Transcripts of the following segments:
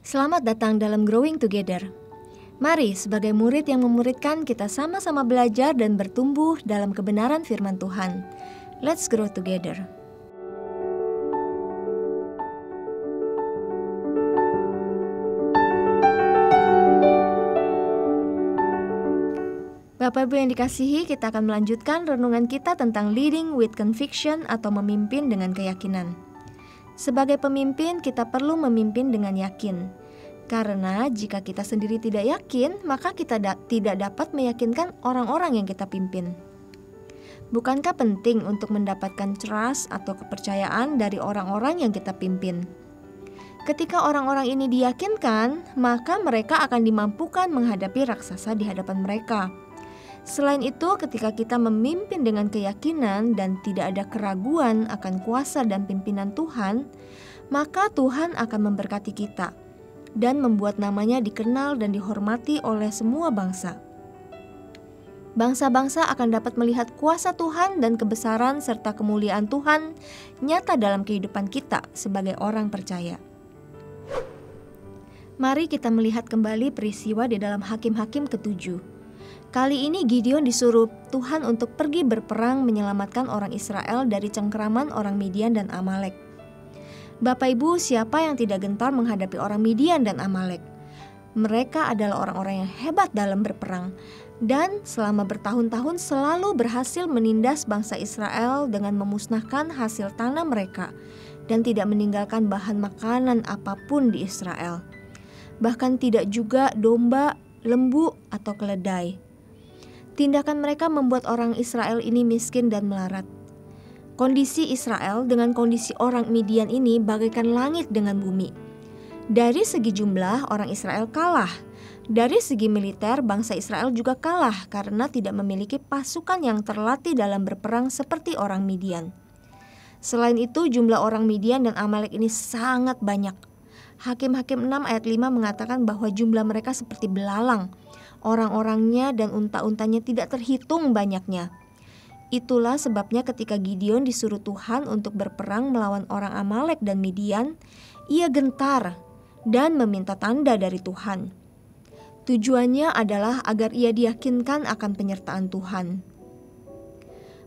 Selamat datang dalam Growing Together. Mari sebagai murid yang memuridkan kita sama-sama belajar dan bertumbuh dalam kebenaran firman Tuhan. Let's grow together. Bapak Ibu yang dikasihi, kita akan melanjutkan renungan kita tentang leading with conviction atau memimpin dengan keyakinan. Sebagai pemimpin, kita perlu memimpin dengan yakin. Karena jika kita sendiri tidak yakin, maka kita tidak dapat meyakinkan orang-orang yang kita pimpin. Bukankah penting untuk mendapatkan trust atau kepercayaan dari orang-orang yang kita pimpin? Ketika orang-orang ini diyakinkan, maka mereka akan dimampukan menghadapi raksasa di hadapan mereka. Selain itu, ketika kita memimpin dengan keyakinan dan tidak ada keraguan akan kuasa dan pimpinan Tuhan, maka Tuhan akan memberkati kita dan membuat namanya dikenal dan dihormati oleh semua bangsa. Bangsa-bangsa akan dapat melihat kuasa Tuhan dan kebesaran serta kemuliaan Tuhan nyata dalam kehidupan kita sebagai orang percaya. Mari kita melihat kembali peristiwa di dalam Hakim-Hakim ke-7. Kali ini Gideon disuruh Tuhan untuk pergi berperang menyelamatkan orang Israel dari cengkeraman orang Midian dan Amalek. Bapak Ibu, siapa yang tidak gentar menghadapi orang Midian dan Amalek? Mereka adalah orang-orang yang hebat dalam berperang dan selama bertahun-tahun selalu berhasil menindas bangsa Israel dengan memusnahkan hasil tanah mereka dan tidak meninggalkan bahan makanan apapun di Israel. Bahkan tidak juga domba, lembu, atau keledai. Tindakan mereka membuat orang Israel ini miskin dan melarat. Kondisi Israel dengan kondisi orang Midian ini bagaikan langit dengan bumi. Dari segi jumlah, orang Israel kalah. Dari segi militer, bangsa Israel juga kalah karena tidak memiliki pasukan yang terlatih dalam berperang seperti orang Midian. Selain itu, jumlah orang Midian dan Amalek ini sangat banyak. Hakim-Hakim 6 ayat 5 mengatakan bahwa jumlah mereka seperti belalang. Orang-orangnya dan unta-untanya tidak terhitung banyaknya. Itulah sebabnya ketika Gideon disuruh Tuhan untuk berperang melawan orang Amalek dan Midian, ia gentar dan meminta tanda dari Tuhan. Tujuannya adalah agar ia diyakinkan akan penyertaan Tuhan.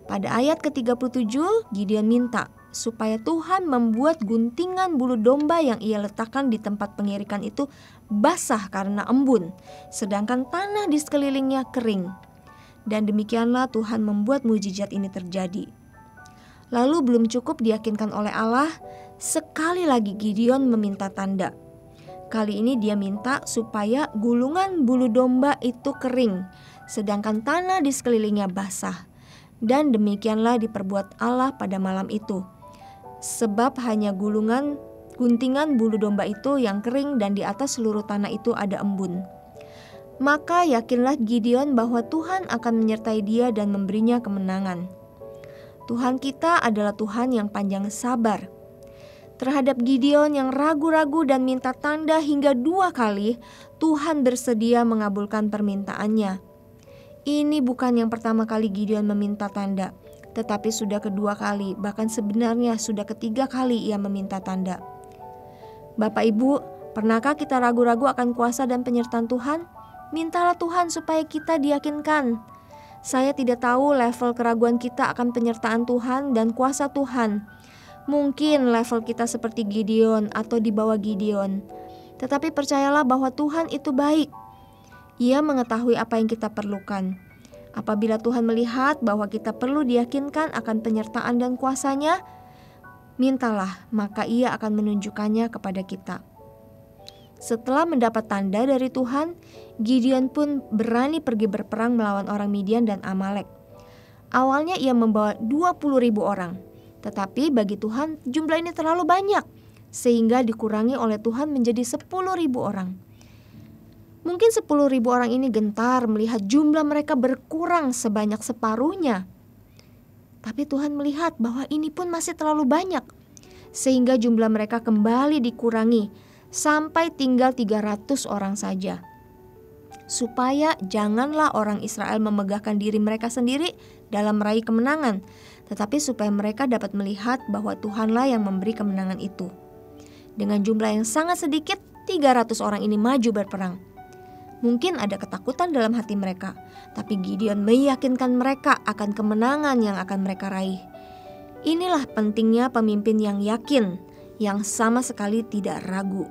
Pada ayat ke-37, Gideon minta supaya Tuhan membuat guntingan bulu domba yang ia letakkan di tempat pengirikan itu basah karena embun, sedangkan tanah di sekelilingnya kering. Dan demikianlah Tuhan membuat mujizat ini terjadi. Lalu belum cukup diyakinkan oleh Allah, sekali lagi Gideon meminta tanda. Kali ini dia minta supaya gulungan bulu domba itu kering, sedangkan tanah di sekelilingnya basah. Dan demikianlah diperbuat Allah pada malam itu. Sebab hanya guntingan bulu domba itu yang kering dan di atas seluruh tanah itu ada embun. Maka yakinlah Gideon bahwa Tuhan akan menyertai dia dan memberinya kemenangan. Tuhan kita adalah Tuhan yang panjang sabar. Terhadap Gideon yang ragu-ragu dan minta tanda hingga 2 kali, Tuhan bersedia mengabulkan permintaannya. Ini bukan yang pertama kali Gideon meminta tanda, tetapi sudah kedua kali, bahkan sebenarnya sudah ketiga kali ia meminta tanda. Bapak Ibu, pernahkah kita ragu-ragu akan kuasa dan penyertaan Tuhan? Mintalah Tuhan supaya kita diyakinkan. Saya tidak tahu level keraguan kita akan penyertaan Tuhan dan kuasa Tuhan. Mungkin level kita seperti Gideon atau di bawah Gideon. Tetapi percayalah bahwa Tuhan itu baik. Ia mengetahui apa yang kita perlukan. Apabila Tuhan melihat bahwa kita perlu diyakinkan akan penyertaan dan kuasa-Nya, mintalah, maka Ia akan menunjukkannya kepada kita. Setelah mendapat tanda dari Tuhan, Gideon pun berani pergi berperang melawan orang Midian dan Amalek. Awalnya ia membawa 20.000 orang, tetapi bagi Tuhan jumlah ini terlalu banyak, sehingga dikurangi oleh Tuhan menjadi 10.000 orang. Mungkin 10.000 orang ini gentar melihat jumlah mereka berkurang sebanyak separuhnya. Tapi Tuhan melihat bahwa ini pun masih terlalu banyak, sehingga jumlah mereka kembali dikurangi sampai tinggal 300 orang saja. Supaya janganlah orang Israel memegahkan diri mereka sendiri dalam meraih kemenangan, tetapi supaya mereka dapat melihat bahwa Tuhanlah yang memberi kemenangan itu. Dengan jumlah yang sangat sedikit, 300 orang ini maju berperang. Mungkin ada ketakutan dalam hati mereka, tapi Gideon meyakinkan mereka akan kemenangan yang akan mereka raih. Inilah pentingnya pemimpin yang yakin, yang sama sekali tidak ragu.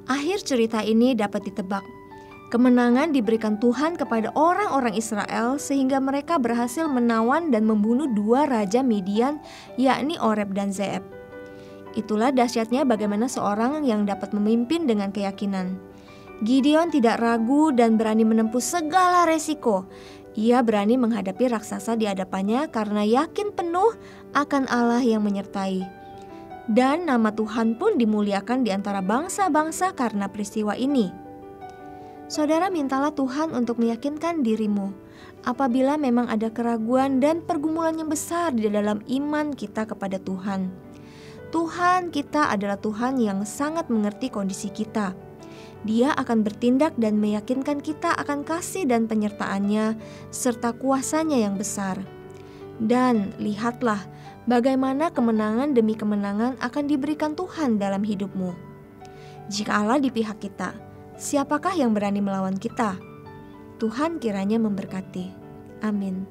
Akhir cerita ini dapat ditebak. Kemenangan diberikan Tuhan kepada orang-orang Israel sehingga mereka berhasil menawan dan membunuh 2 raja Midian, yakni Oreb dan Zeeb. Itulah dahsyatnya bagaimana seorang yang dapat memimpin dengan keyakinan. Gideon tidak ragu dan berani menempuh segala resiko. Ia berani menghadapi raksasa di hadapannya karena yakin penuh akan Allah yang menyertai. Dan nama Tuhan pun dimuliakan di antara bangsa-bangsa karena peristiwa ini. Saudara, mintalah Tuhan untuk meyakinkan dirimu apabila memang ada keraguan dan pergumulan yang besar di dalam iman kita kepada Tuhan. Tuhan kita adalah Tuhan yang sangat mengerti kondisi kita. Dia akan bertindak dan meyakinkan kita akan kasih dan penyertaan-Nya serta kuasa-Nya yang besar. Dan lihatlah bagaimana kemenangan demi kemenangan akan diberikan Tuhan dalam hidupmu. Jika Allah di pihak kita, siapakah yang berani melawan kita? Tuhan kiranya memberkati. Amin.